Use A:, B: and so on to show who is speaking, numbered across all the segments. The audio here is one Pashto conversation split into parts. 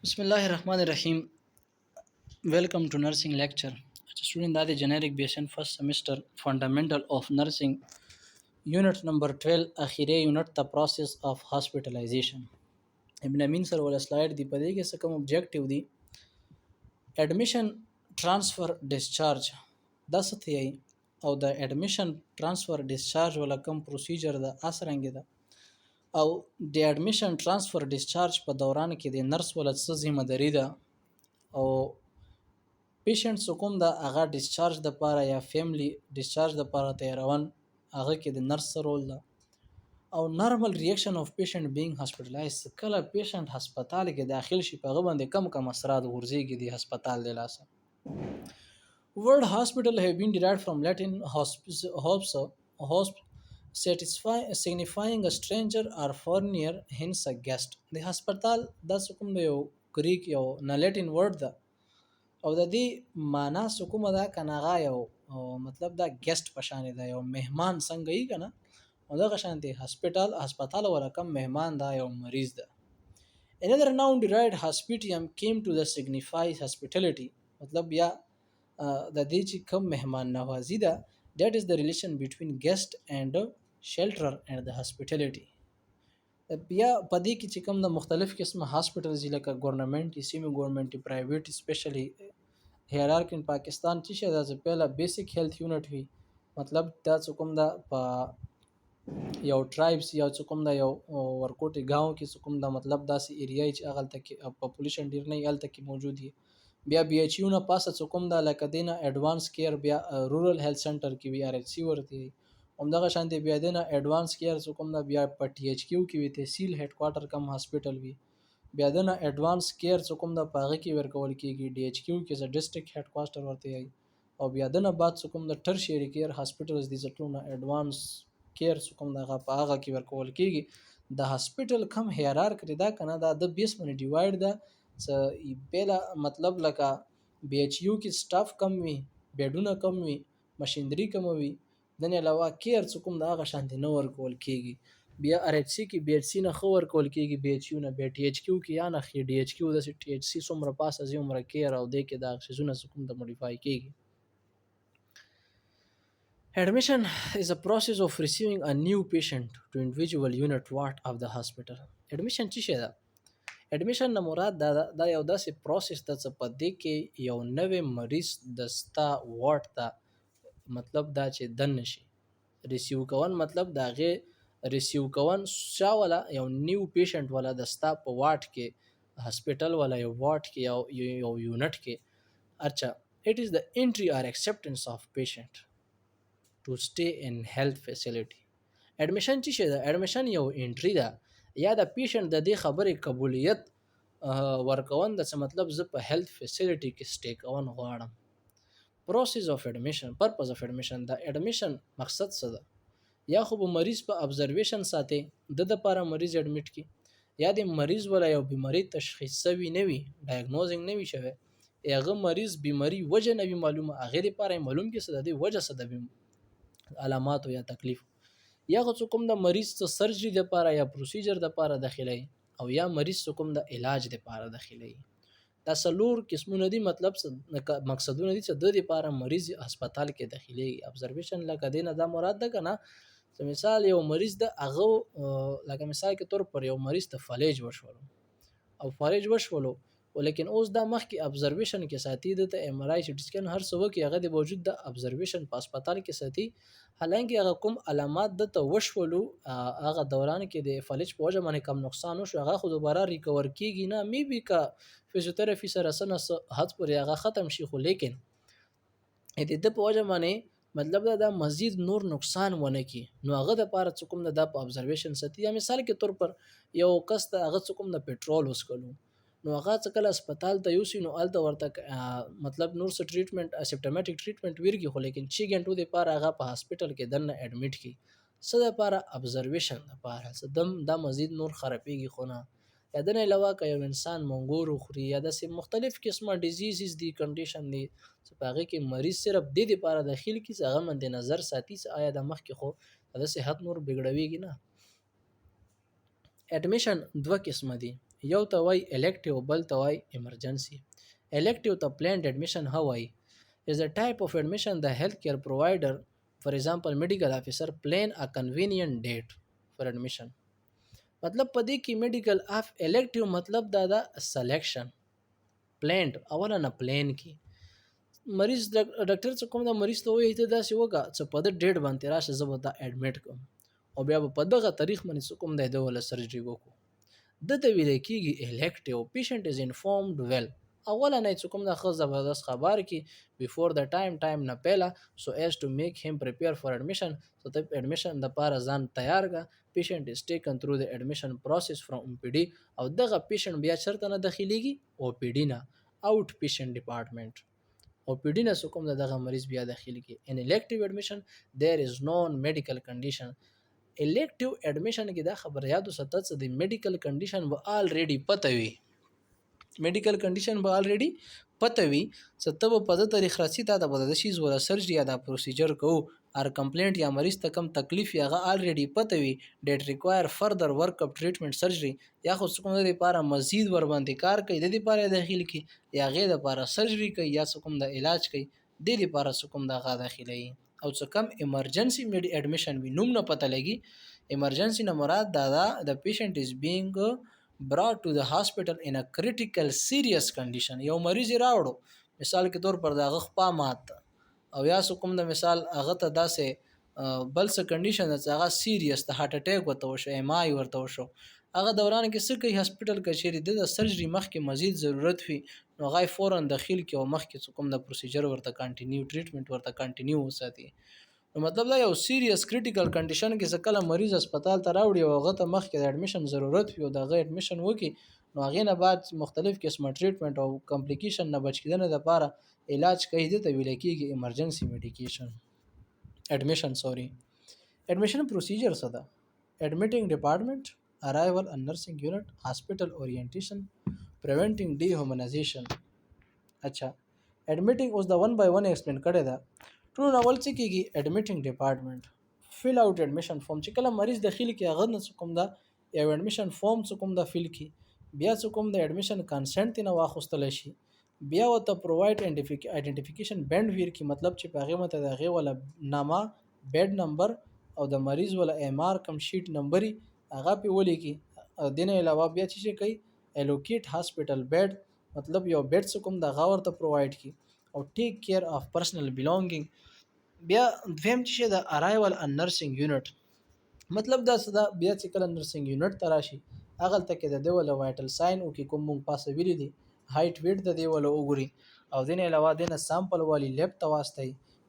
A: Bismillahirrahmanirrahim. Welcome to nursing lecture. Student that is generic BSN first semester fundamental of nursing unit number 12 اخیری unit the process of hospitalization. ابن امین سره ولا سلاید دی په دې کې څه کوم objective دی admission transfer discharge دا څه دی او د admission transfer discharge ولا کوم procedure دا اسرنګ ده او د admission transfer discharge په دوران کې د نرس ولا څه ذمہ داری ده او پیشنټ کوم د هغه ډیسچارج د پاره یا فیملی ډیسچارج د پاره تیارون هغه کې د نرس رول ده او نارمل ریاکشن اف پیشنٹ بینګ هاسپټلایز کله پیشنٹ هسپتال کې داخل شي په غو باندې کم اثرات غورځيږي د هسپتال د لاسه word hospital have been derived from latin hosp signifying a stranger or foreigner hence a guest د هسپتال د کوم د یو گریک یو نه لیټن ورډ ده او د دې معنا کومه ده کنه غا یو مطلب دا ګیسټ پشان دی یو مهمان څنګه یې کنه او دا غشان دی هسپتال ولا کم مهمان دا یو مریض ده another noun derived hospitium came to the signify hospitality مطلب یا د دې چې کم مهمان نوازی ده that is the relation between guest and shelter and the hospitality بیا په دې کې چې کوم د مختلف قسمه هاسپټلز لکه ګورنمنت سیمی ګورنمنت پرایویټ سپیشلی هیرارکی ان پاکستان چې شه د پهلا بیسیک هیلث یونټ وی مطلب دا کوم دا په یو ټرایبز یا کوم دا یو ورکوټي گاو کې کوم دا مطلب داسې ایریا چې اغل تک پاپولیشن ډیر نه یال تک موجود دي بیا بي ایچ یو نه پاسه کوم دا لکه دینه ایڈوانس کیر بیا رورل هیلث سنټر کې وی ار ایچ سی ورته همدغه شانتي بیا دینه ایڈوانس کیر کوم دا بیا په ټي ایچ کیو کې وی تحصیل هډ کوارټر کم هاسپټل وی بیا دنه ایڈوانس کیر کوم دا پاغه کې ورکول کیږي ډي ایچ کیو کې ز ډیسټریکټ هډ کوارټر ورته او بیا دنه بعد کوم د ټرشری کیر هاسپټلز دي ټولونه ایڈوانس کیر کوم دا پاغه کې ورکول کیږي د هاسپټل کم هیرارکی دا کنه دا د 20 منی ډیوایډ دا څه بیل مطلب لکه بي ایچ یو کې سټاف کم وي بیډونه کم وي ماشينري کم وي دنه علاوه کیر کوم دا غ شانتي نو ورکول کیږي بیا ار ایچ سی کې بي ایچ سی نه خو ورکول کیږي بي ایچ یو نه بي ټي ایچ کیو کې یا نه خي ډي ایچ کیو د ټي ایچ سی څومره پاس از عمر کیر او د کې دا شزونه کوم د موډیفای کیږي Admission is a process of receiving a new patient to individual unit ward of the hospital. Admission څه شي ده admission نه مراد دا یو داسې پروسس د څه په دې کې یو نوې مریض د ستا وارد ته مطلب دا چې دن نشي ریسیو کون مطلب دا غي ریسیو کون شا ولا یو نیو پیشنٹ ولا د ستا په وارد کې هسپټل ولا یو وارد کې یو یونټ کې اچھا it is the entry or acceptance of patient to stay in health facility admission چې شه ده admission یو انټری ده یا د پیشنٹ د دې خبرې قبولیت ورکون د څه مطلب ز په health facility کې سټے کون غواړم process of admission purpose of admission د admission مقصد څه ده یا خو مریض په observation ساتي د لپاره مریض اډمیټ کی یا د مریض ولا یو بیماری تشخیص شوی نه وي ډایګنوزینګ نه وي شوی هغه مریض بیماری وجه نه وي معلومه هغه لپاره معلوم کې څه د وجه څه د علامات یا تکلیف یا کوم د مریض څه سرجری د لپاره یا پروسیجر د لپاره داخلي او یا مریض کوم د علاج د لپاره داخلي دا سلور قسمونه دي مطلب مقصدونه دي چې د لپاره مریض هسپتال کې داخلي ابزرویشن لکه دینه دا مراد ده کنه مثال یو مریض د هغه لکه مثال کې تور پر یو مریض ته فالج وشولو او فالج وشولو ولیکن اوس دا مخ کې ابزرویشن کې ساتي د ام ار آی سی ټی سکین هر څه کې هغه د موجود د ابزرویشن په هسپتال کې ساتي حالانکه هغه کوم علامات د ته وشولو هغه دوران کې د فالج په وجه باندې کم نقصان وشو هغه خو دوباره ریکور کیږي نه می بي کا فزیوتراپي سره سره حد پر هغه ختم شي خو لیکن د په وجه باندې مطلب دا مزید نور نقصان ونه کی نو هغه د پاره کوم د په ابزرویشن ساتي یا مثال کې تور پر یو کس ته هغه کوم د پټرول وسکلو نو هغه څکل هسپتال ته یوسي نو الته ورته مطلب نور څه ټریټمنټ سیمپټومټیک ټریټمنټ ورګي خو لیکن 6 غنټو د پاره هغه په هسپتال کې دنه اډمیټ کی څه د پاره ابزرویشن د پاره څه دم دا مزید نور خرابېږي خو نه یا د نه علاوه که یو انسان مونګور خوري یا د مختلف قسمه ډیزیزز دی کنډیشن دی چې پاره کې مریض صرف د دې لپاره داخل کی څنګه مند نظر ساتي چې آیا د مخ کې خو د صحت نور بګړويږي نه اډمیشن دوه قسمه دي یو ته وای elective بل ته وای emergency. Elective ته planned admission ها وای is a type of admission the healthcare provider, for example medical officer, plan a convenient date for admission. مطلب پدې کې medical of elective مطلب دا selection planned اوله نه پلان کی مریض ډاکټر څه کوم د مریض ته وایي ته داسې وکړه چې په د ډیټ باندې راشه زه به دا اډمیټ کوم او بیا به په دغه تاریخ باندې څه کوم دی د ولا سرجري وکړو د ته ویل کېږي elective. Patient is informed well اوله نه چې کوم د ښه زبردست خبر کی before the time نه پهله so as to make him prepare for admission. so ته admission د پاره ځان تیار کا. patient is taken through the admission process from OPD او دغه patient بیا چرته نه داخليږي OPD نه out patient department. OPD نه کوم دغه مریض بیا داخلي کی. in elective admission there is known medical condition. elective admission کې دا خبر یادو ستل څه د medical condition به already پته وي medical condition به already پته وي څه ته په دې تاریخ راځي دا د شیز ولا سرجری یا د پروسیجر کو ار کمپلینټ یا مریض ته کم تکلیف یا already پته وي that require further work up treatment surgery یا خو څه کوم د لپاره مزید ور باندې کار کوي د لپاره داخل کی یا غیر لپاره سرجری کوي یا څه کوم د علاج کوي د لپاره څه کوم د غا داخلي او څه کم ایمرجنسي میډ اډمیشن وي نوم نه پته لګي. ایمرجنسي نه مراد دا د پیشنټ از بینګ brought to the hospital in a critical serious condition. یو مریض راوړو مثال کې طور پر دغه خپا مات او یا کوم د مثال هغه ته داسې بل څه کنډیشن ده هغه سیریس د هارت اٹیک وته وشو ایم آی ورته وشو هغه دوران کې څه کوي هسپټل کې چیرې د سرجری مخکې مزید ضرورت وي نو غای فورا داخل کې او مخکې کوم د پروسیجر ورته کنټینیو ټریټمنټ ورته کنټینیو وساتي. نو مطلب دا یو سیریس کریټیکل کنډیشن کې ځکه مریض هسپتال ته راوړي او هغه ته مخکې د اډمیشن ضرورت وي او دغه اډمیشن وکي نو هغه نه بعد مختلف قسمه ټریټمنټ او کمپلیکیشن نه بچ کېدنه لپاره علاج کوي د ته ویل کېږي ایمرجنسي میډیکیشن اډمیشن اډمیشن پروسیجر څه ده. اډمیټینګ ډپارټمنټ arrival and nursing unit hospital orientation preventing dehumanization. اچھا admitting اوس د 1 by 1 ایکسپلین کړی دا ټول اول څه کېږي اډمیټینګ ډپارټمنټ فل اوټ اډمیشن فارم چې کله مریض داخلي کې هغه نه کوم دا یو اډمیشن فارم څه کوم دا فل کی بیا څه کوم د اډمیشن کنسنت نه واخستل شي بیا وته پروواید آئیډنټیفیکیشن بند ویر کی مطلب چې په هغه مته دغه ولا نامه بیډ نمبر او د مریض ولا ایم آر کم شیټ نمبر هغه په ولي کی دینه علاوه بیا چې کوي الوکیټ هاسپټل بیډ مطلب یو بیډ څه کوم د غاور ته پروواید کی او ټیک کیر اف پرسنل بیلونګینګ. بیا دویم چې د ارایول ان نرسنګ یونټ مطلب دا صدا بیا چې کله نرسنګ یونټ تراشي اغل ته کې د دیول وایټل ساين او کې کوم مونږ پاسه ویلي دي هایټ ویټ د دیول وګوري او دین علاوه دینه سامپل والی لیب تواسطي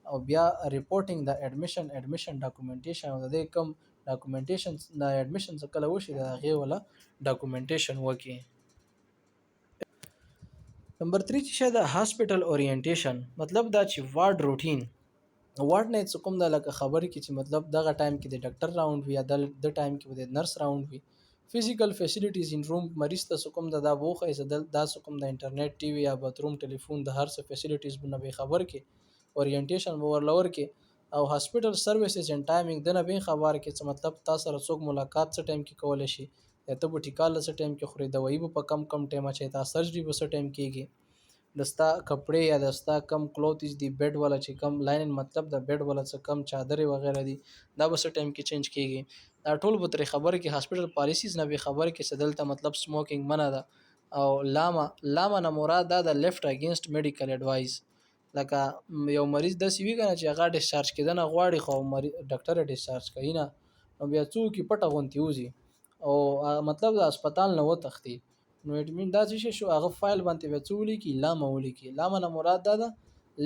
A: او بیا ریپورټینګ د اډمیشن ډاکومېنټیشن او د کوم ډاکومېنټیشن د اډمیشن څخه کله وشي د هغه ولا ډاکومېنټیشن وکي. نمبر 3 چې د هاسپټل اورینټیشن مطلب دا چې وارډ روټین وارډ نه څه کوم د لکه خبرې کې چې مطلب دغه ټایم کې د ډاکټر راوند وي یا د ټایم کې د نرس راوند وي فزیکل فیسیلیټیز ان روم مریض ته کوم د دا بوخه زدل دا کوم د انټرنیټ ټي وي یا باتروم ټلیفون د هر څه فیسیلیټیز بنه به خبر کې اورینټیشن ورلور کې او هاسپټل سرویسز ان ټایمینګ د نه به خبر کې څه مطلب تاسو سره څوک ملاقات څه ټایم کې کول شي یا ته په ټیکال څه ټایم کې خوري دوايي په کم ټایم چې تاسو سرجری په څه ټایم کېږي دستا کپڑے یا دستا کم کلوتھز دی بیڈ والا چې کم لاین مطلب د بیڈ والا څه کم چادر وغیرہ دی دا به ټایم کې چینج کیږي دا ټول به تر خبر کې هاسپټل پالیسیز نه به خبر کې سدلته مطلب سموکینګ منع ده او لاما نه مراد دا د لیفت اگینست میډیکل ایڈوایس لکه یو مریض د سی وی کنه چې هغه ډیسچارج کیدنه غواړي خو ډاکټر ډیسچارج کوي نه نو بیا څوک پټه غونتی وزي او مطلب د هسپتال نه وتختی نو اډمین دا چې شو هغه فایل باندې وڅولې کی لاما ولي کی لاما نه مراد دا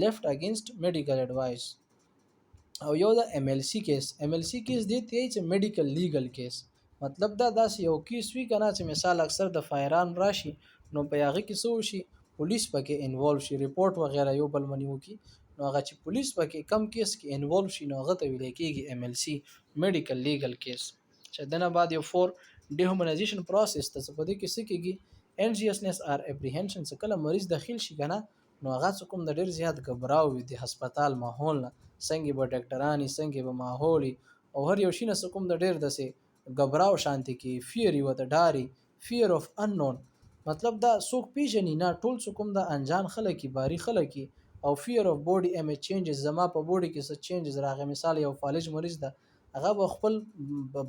A: لیفت اگینست میډیکل ایڈوایس او یو د ام ال سی کیس دی ته چې میډیکل لیګل کیس مطلب دا داس یو کیس وی کنه چې مثال اکثر د فایران راشي نو په هغه کې سو شي پولیس پکې انوالو شي ریپورت وغیرہ یو بل منیو کی نو هغه چې پولیس پکې کم کیس کې انوالو شي نو هغه ته ویل کېږي ام ال سی میډیکل لیګل کیس چې دنه بعد یو فور dehumanization process ته څه پدې کې څه کېږي anxiousness or apprehension څه کله مریض داخل شي کنه نو هغه کوم د ډیر زیات غبراو وي د هسپتال ماحول نه څنګه به ډاکټرانی څنګه به ماحولي او هر یو شي نه کوم د ډیر دسه غبراو شانتي کې فیر یو ته ډاري fear of unknown مطلب دا څوک پیژني نه ټول څوک هم د انجان خلک باری خلک او fear of body image changes زما په بوډي کې څه چینجز راغی مثال یو فالج مریض ده هغه به خپل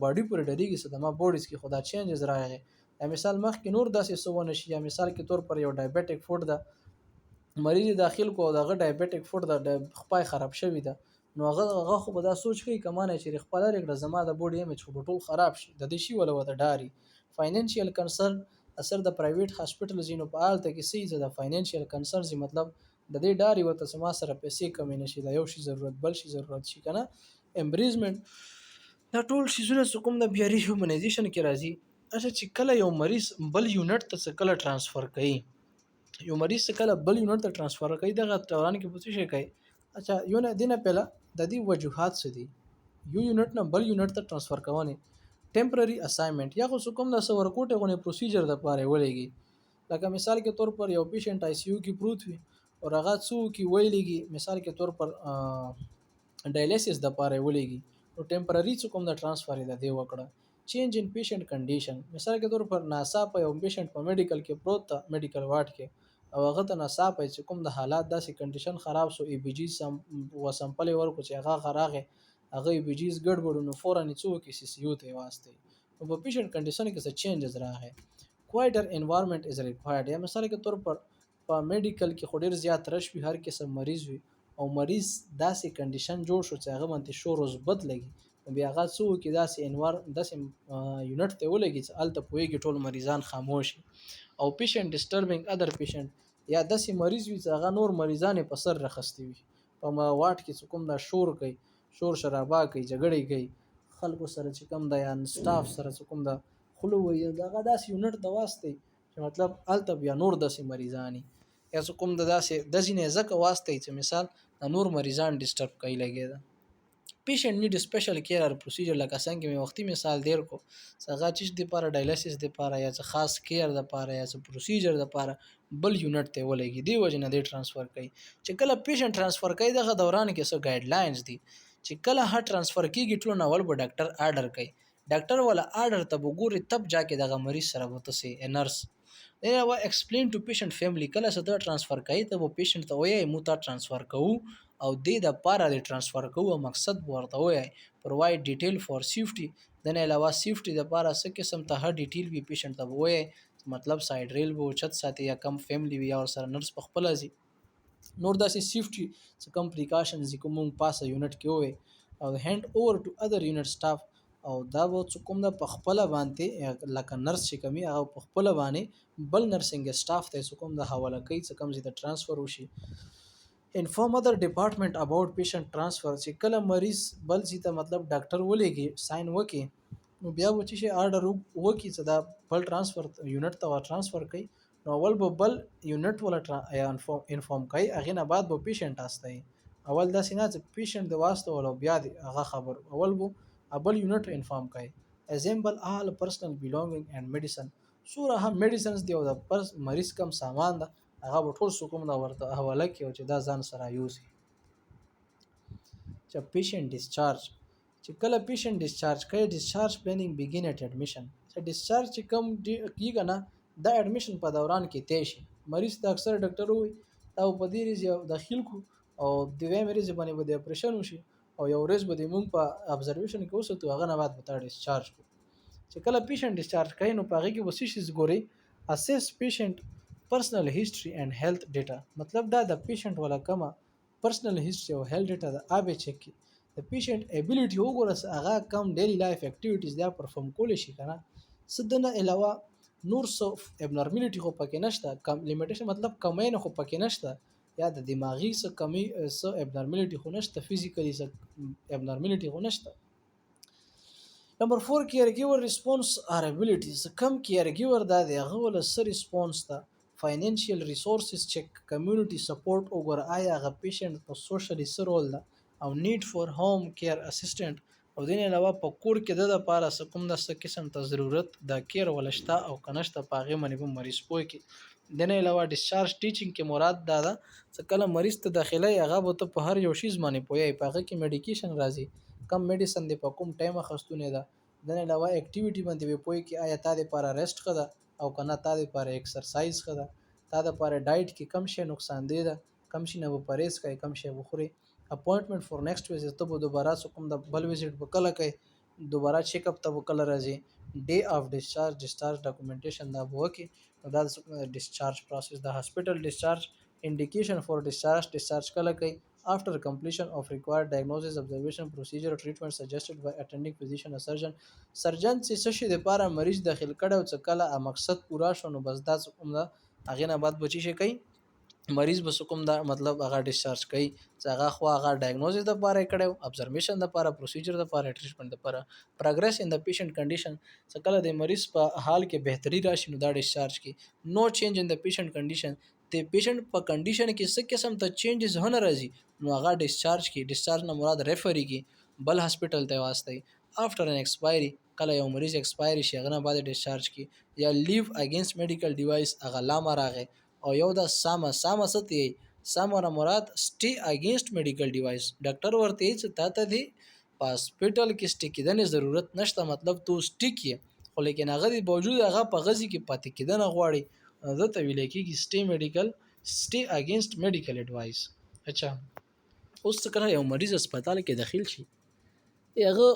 A: باډي پر ډریږي چې د ما بوډیز کې خدا چینجز راغی یا مثال مخکې نور داسې سونه شي یا مثال کې تور پر یو ډایبټیک فوډ ده مریض داخل کو دغه ډایبټیک فوډ د خپای خراب شوی ده نو هغه خو به دا سوچ کوي کمانه چې خپل لري زما د بوډي ایمیج خو ټول خراب شي د دې شی ولا وته ډاري فاینانشل کنسرن اثر د پرایویټ هاسپټل زینو په حالت کې سي د فاینانشل کنسرن مطلب د دې ډاري وته سما سره پیسې کمی نشي دا یو شی ضرورت بل شي ضرورت شي کنه امبریزمنت دا ټول شیزونه کوم د بیاري هیومنایزیشن کې راځي اچھا چې کله یو مریض بل یونټ ته کله ترانسفر کوي یو مریض کله بل یونټ ته ترانسفر کوي دغه دوران کې پوښتنه شي کوي اچھا یو نه دینه پهلا د دې وجوهات څه دي یو یونټ نه بل یونټ ته ترانسفر کوونه ټمپرری اساینمنت یا خو کوم د سور کوټه غونې پروسیجر د پاره ولېږي لکه مثال کې تور پر یو پیشنټ آی سی یو کې پروت وي او هغه څو کې ویلېږي مثال کې تور پر ډایلیسس د پاره ولېږي نو ټمپرری کوم د ترانسفر د دی وکړه چینج ان پیشنټ کنډیشن مثال کې تور پر ناسا په یو پیشنټ په میډیکل کې پروت تا میډیکل وارډ کې او هغه ته ناصاپه چې کوم د حالات داسې کنډیشن خراب سو ای بی جی سمپل ورکو چې هغه خراغه هغه ای بی جیز ګډوډ نو فورن څو کې سی سی یو ته واسطه نو په پیشنټ کنډیشن کې څه چینجز راغی کوایټر انوایرنمنت از ریکوایرډ یا مثال کې تور پر په میډیکل کې خو ډیر زیات رش وي هر قسم مریض وي او مریض داسې کنډیشن جوړ شو چې هغه منته شور اوس بد لګي بیا هغه څو کې داسې انوار داسې یونټ ته ولګي چې الته پويږي ټول مریضان خاموش او پیشنټ ډیسټربینګ ادر پیشنټ یا داسې مریض وي چې هغه نور مریضان په سر رخصتي وي په ما واټ کې کوم دا شور کوي شور شرابا کوي جګړې کوي خلکو سره چې کوم دا یا سټاف سره کوم دا خلو وي دغه داسې یونټ د واسطه چې مطلب الته بیا نور داسې مریضانی یا کوم د داسې د ځینې زکه واسطه چې مثال نور مریضان ډیسټرب کوي لګي دا پیشنټ نیډ سپیشل کیر اور پروسیجر لکه څنګه مې وختي مثال دیر کو څنګه چې د لپاره ډایلیسس د لپاره یا څه خاص کیر د لپاره یا څه پروسیجر د لپاره بل یونټ ته ولګي دی وجه نه دی ترانسفر کوي چې کله پیشنټ ترانسفر کوي دغه دوران کې څه ګایډلاینز دي چې کله هر ترانسفر کیږي ټول نو ول به ډاکټر آرډر کوي ډاکټر ولا آرډر ته وګوري تب جاکه دغه مریض سره وته سي نرس دا و ایکسپلین ټو پیشنټ فیملی کله څه ترانسفر کوي ته و پیشنټ ته وایي مو ته ترانسفر کوو او د لپاره د ترانسفر کوو مقصد ورته وایي پرووايډ ډیټیل فور سیفټي د نه علاوه سیفټي د لپاره څه قسم ته هر ډیټیل وی پیشنټ ته وایي مطلب سایډ ریل وو چت ساتي یا کم فیملی وی او سره نرس په خپل ازي نور داسې سیفټي څه کم پریکاشنز کوم پاسه یونټ کې وي او هاند اوور ټو اذر یونټ سټاف او دا و کوم د پخپل باندې لکه نرس چې کمی هغه پخپل باندې بل نرسنګ سټاف ته کوم د حواله کوي څه کم زی د ترانسفر وشي انفارم ادر ډپارټمنټ اباوت پیشنټ ترانسفر چې کله مریض بل زی ته مطلب ډاکټر ولېږي ساين وکي نو بیا و چې آرډر وکي چې دا بل ترانسفر یونټ ته ترانسفر کوي نو اول به بل یونټ ولا انفارم کوي هغه نه بعد به پیشنټ استای اول دا سینه چې پیشنټ د واسطه ولا بیا هغه خبر اول به ابل یونټ انفارم کوي assemble all personal belonging and medicine سوره هم میډیسنز دی او د مریض کم سامان ده هغه ټول کوم دا ورته حواله کوي چې دا ځان سره یوسي چې پیشنټ ډیسچارج چې کله پیشنټ ډیسچارج کوي ډیسچارج پلانینګ بیګین اٹ اډمیشن چې ډیسچارج چې کم کیږي نه دا اډمیشن په دوران کې تې شي مریض ته اکثر ډاکټر وي دا په دې ریزه داخل کو او د وې مریض باندې به اپریشن وشي او یو ورځ به د مونږ په ابزرویشن کې اوسه هغه نه بعد به تا ډیسچارج کو چې کله پیشنټ ډیسچارج کوي نو پاره کې وسیشز ګوري اسس پیشنټ پرسنل هیستوري اینڈ هیلث ډیټا مطلب دا د پیشنټ ولا کما پرسنل هیستوري او هیلث ډیټا د ابه چک کی د پیشنټ ابیلیټي وګوره هغه کم ډیلی لایف اکټیویټیز دا پرفارم کول شي کنه سدنه علاوه نور سو ابنورمالټي خو پکې نشته کم لیمیټیشن مطلب کمین خو پکې نشته یا د دماغي څه کمی څه ابنورمالټي خو نشته فزیکلی څه ابنورمالټي خو نشته نمبر 4 caregiver response or abilities کم caregiver دا دی هغه ول سر ریسپونس ته فاینانشل ریسورسز چک کمیونټي سپورټ وګور آیا هغه پیشنټ په سوشلی سرول ده او نیډ فور هوم کیر اسسټنټ او دین علاوه په کور کې د لپاره کوم د څه قسم ته ضرورت د کیر ولشتہ او کنشته پاغه منی په مریض پوي کې دین علاوه ډیسچارج ټیچینګ کې مراد دا ده چې کله مریض ته داخله هغه به په هر یو شی ځمانه پوي پاغه کې میډیکیشن راځي کم میډیسن دی په کوم ټایم خستونه ده د علاوه اکټیویټي باندې په پوي کې آیا تا د لپاره ریسټ کړه او کنه تا لپاره ایکسرسایز ښه ده، تا لپاره ډایټ کې کم شی نقصان دی ده، کم شي نه به پرهیز کوي، کم شی به خوري. اپوینټمنټ فور نیکسټ ویزټ ته به دوباره څه کوم د بل ویزټ به کله کوي، دوباره چیک اپ ته به کله راځي، ډے اف ډسچارج ډاکومنټیشن دا به وکړي. نو دا د ډسچارج پروسس د هاسپټل ډسچارج indication for discharge کله کوي after completion of required diagnosis observation procedure treatment suggested by attending physician or surgeon. سرجن چې څه شي د لپاره مریض داخل کړي او څه کله مقصد پورا شو نو بس دا کوم دا هغه نه بعد بچی شي کوي مریض به کوم دا مطلب هغه ډیسچارج کوي چې هغه خو هغه ډایګنوزس د لپاره کړو، ابزرمیشن د لپاره، پروسیجر د لپاره، ټریټمنټ د لپاره، پروګرس ان د پیشنټ کنډیشن چې کله د مریض په حال کې بهتري راشي نو دا ډیسچارج کی. نو چینج ان د پیشنټ کنډیشن د پیشنټ په کنډیشن کې څه قسم ته چینجز هونه راځي نو هغه ډیسچارج کی. ډیسچارج نه مراد ریفری کی بل هاسپټل ته واسطي. افټر ان ایکسپایری کله یو مریض ایکسپایری شي هغه نه بعد ډیسچارج کی. یا لیو اگینست میډیکل ډیوایس هغه لامه راغی او یو د سامه ستي سامه مراد سټي اگینست میډیکل ډیوایس ډاکټر ورته چې تا ته دی په هاسپټل کې سټي کېدنې ضرورت نشته، مطلب تو سټي کې خو لیکن هغه د باوجود هغه په غزي کې پاتې کېدنه غواړي دا ته ویل کېږي سټي اگینست میډیکل اډوایس. اچھا اوس کله یو مریض هسپتال کې داخل شي هغه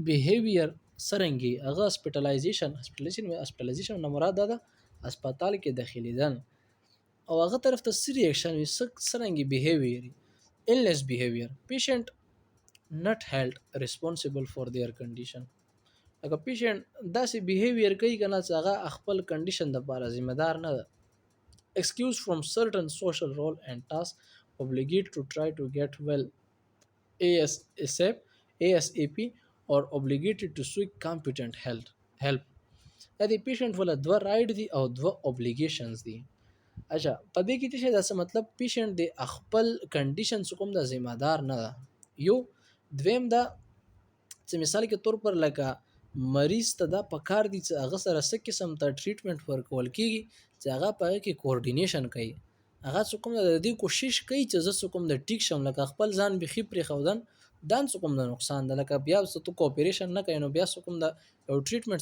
A: بیهیویر سرنګي هغه هسپټلایزیشن نه مراد ده هسپتال کې داخليدل او هغه طرف ته سی ریاکشن وي سرنګي بیهیویر illness behavior patient not held responsible for their condition. اگر پیشنټ داسې بیهیویر کوي کنه چې هغه خپل کنډیشن د لپاره ذمہ دار نه ده. excuse from certain social role and tasks obligate to try to get well ASAP or obligated to seek competent help. دا د پیشنټ ولا دوه رائټ دي او دوه اوبلیګیشنز دي. اچھا په دې کې چې دا څه مطلب پیشنټ د خپل کنډیشن کوم د ذمہ دار نه ده. یو دویم دا چې مثال کې تور پر لکه مریض ته دا پکار دي چې هغه سره څه قسم ته ټریټمنټ ورکول کیږي چې هغه په کې کوارډینیشن کوي، هغه کوم د دې کوشش کوي چې زه کوم د ټیک شم لکه خپل ځان بخي پرې خودن دان کوم د نقصان ده لکه بیا څه تو کوپریشن نه کوي نو بیا کوم د یو ټریټمنټ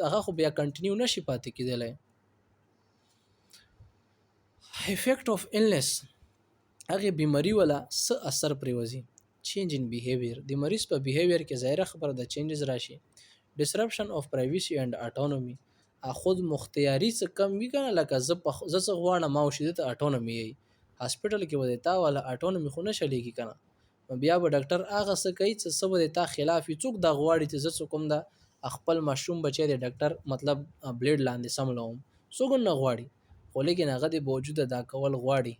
A: هغه خو بیا کنټینیو نشي پاتې کېدلی. افیکټ اف النس هغه بیماری ولا څه اثر پریوزي. چینج ان بیهیویر د مریض په بیهیویر کې ظاهره خبره د چینجز راشي. ډسرپشن اف پرایویسی اند اټونومي خود مختیاری څخه کم وی کنه لکه زه غواړم ما وشي د اټونومي هاسپټل کې وځي تا ولا اټونومي خو نشلېږي کنه بیا به ډاکټر هغه څه کوي چې سبا د تا خلاف څوک د غواړي چې زه کوم د خپل مشروم بچی د ډاکټر مطلب بلیډ لاندې سملوم څوک نه غواړي خو لیکن هغه د باوجود دا کول غواړي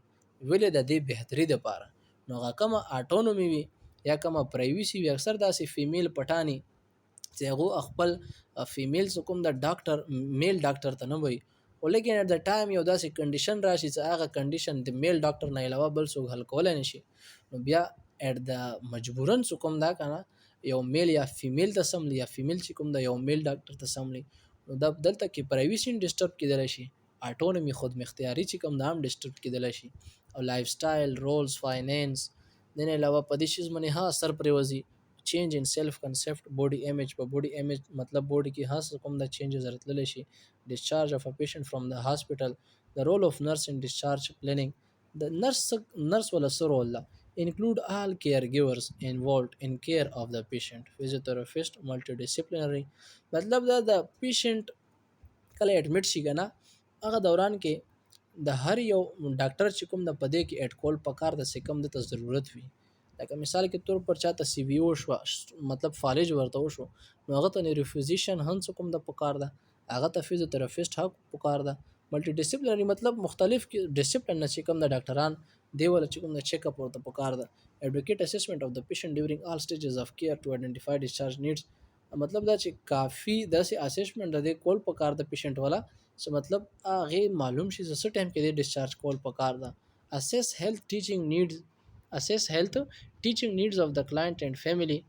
A: ویلې د دې بهتري د پاره نو هغه کوم اټونومي وي یا کوم پرایویسی وي اکثر داسې فیمیل پټانی چې هغه خپل فیمیل کوم د ډاکټر میل ډاکټر ته نه وي ولیکن at the time یو داسې کنډیشن راشي چې هغه کنډیشن د میل ډاکټر نه علاوه بل څوک حل کولای نشي نو بیا at the مجبورن کوم دا کنه یو میل یا فیمیل ته سملی یا فیمیل چې کوم دا یو میل ډاکټر ته سملی نو دا دلته کې پرایویسی ډیسټرب کیدل شي اټونومي خود مختیاری چې کوم دا هم ډیسټرب کیدل شي او لایف سټایل رولز فاینانس دنه علاوه په دې شیز باندې ها اثر پریوزي. چینج ان سیلف کنسپټ باډي ایمیج په باډي ایمیج مطلب باډي کې هاس کوم د چینجز راتللی شي. ډیسچارج اف ا پیشنٹ فرام د هاسپټل د رول اف نرس ان ډیسچارج پلانینګ د نرس ولا سره ولا include all caregivers involved in care of the patient physiotherapist multidisciplinary مطلب دا د پیشنٹ کله اډمیټ شي کنه هغه دوران کې د هر یو ډاکټر چې کوم د پدې کې اډ کول پکار د سکم د ضرورت وي لکه مثال کې تور پر چاته سی وی او شو مطلب فالج ورته وشو نو هغه ته نیوروفیزیشن هنڅ کوم د پکار ده هغه ته فیزیوتراپیست حق پکار ده ملټي ډیسپلینری مطلب مختلف ډیسپلین نه چې کوم د ډاکټران دی ول چې کوم د چیک اپ ورته پکار ده. ایډوکیټ اسسمنت اف د پیشنٹ ډیورینګ آل سټیجز اف کیر ټو آئیډنټیفای ډیسچارج نیډز مطلب دا چې کافی داسې اسسمنت د کول پکار د پیشنٹ والا چې مطلب هغه معلوم شي څه ټایم کې د ډیسچارج کول پکار ده. assess health teaching needs of the client and family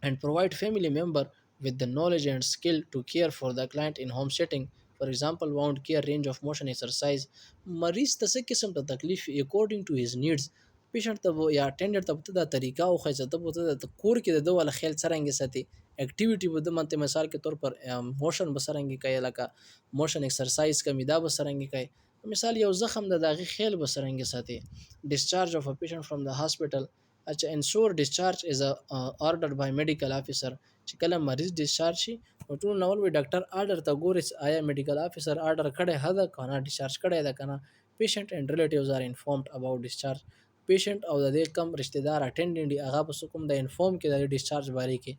A: and provide family member with the knowledge and skill to care for the client in home setting. For example, wound care, range of motion exercise. مریض ته څه قسم ته تکلیف according to his needs. پیشنٹ ته یا ټینډر ته د طریقه او خیزه ته د کور کې د ول خیال څرنګ ساتي اکټیویټي به د منته مثال کې طور پر موشن بسرنګي کوي لکه موشن ایکسرسایز کمی دا بسرنګي کوي مثال یو زخم د داغي خیل بسرنګي ساتي discharge of a patient from the hospital اچھا ensure discharge is ordered by medical officer چې کله مریض ډیسچارج شي نو ټول نو وی ډاکټر آرډر ته ګوري آیا میډیکل افیسر آرډر کړي هدا کنه ډیسچارج کړي دا کنه پیشنٹ اینڈ ریلیټیوز آر انفارمډ اباوت ډیسچارج پیشنٹ او د کم رشتہ دار اټینډنټ هغه په کوم د انفارم کې د ډیسچارج باره کې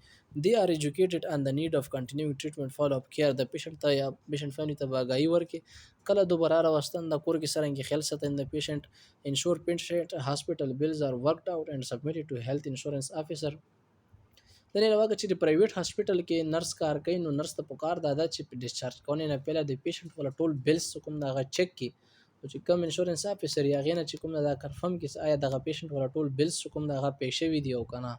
A: they are educated on the need of continuing treatment follow up care د پیشنٹ ته یا پیشنٹ فیملی ته باګای ورکي کله دوباره راوستن د کور کې سرنګي خیال ساتن د پیشنٹ ensure patient hospital bills are worked out and submitted to health insurance officer د نه علاوه چې د پرایویټ هاسپټل کې نرس کار کوي نو نرس ته پکار دادا چې په ډیسچارج کونه نه پهله د پیشنټ ولا ټول بیلز کوم دا چک کی او چې کوم انشورنس افیسر یا غینه چې کوم دا کنفرم کیس آیا دغه پیشنټ ولا ټول بیلز کوم دا پیښه وی دی او کنه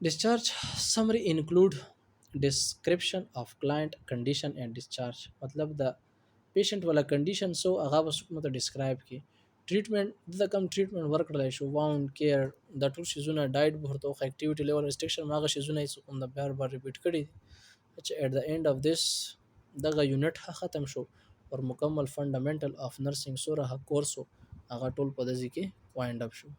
A: discharge summary include description of client condition and discharge مطلب د پیشنٹ ولا کنډیشن سو هغه بس کوم ته ډیسکرایب کی ټریټمنټ د کم ټریټمنټ ورکړل شو واوند کیر د ټول شیزونه ډایټ ورته او اکټیویټي لیول ریسټریکشن ماغه شیزونه یې کوم د بار بار ریپیټ کړي چې at the end of this دغه یونټ ختم شو اور مکمل فندامنټل اف نرسنګ سوره کورس هغه ټول په دځي کې وایند اپ شو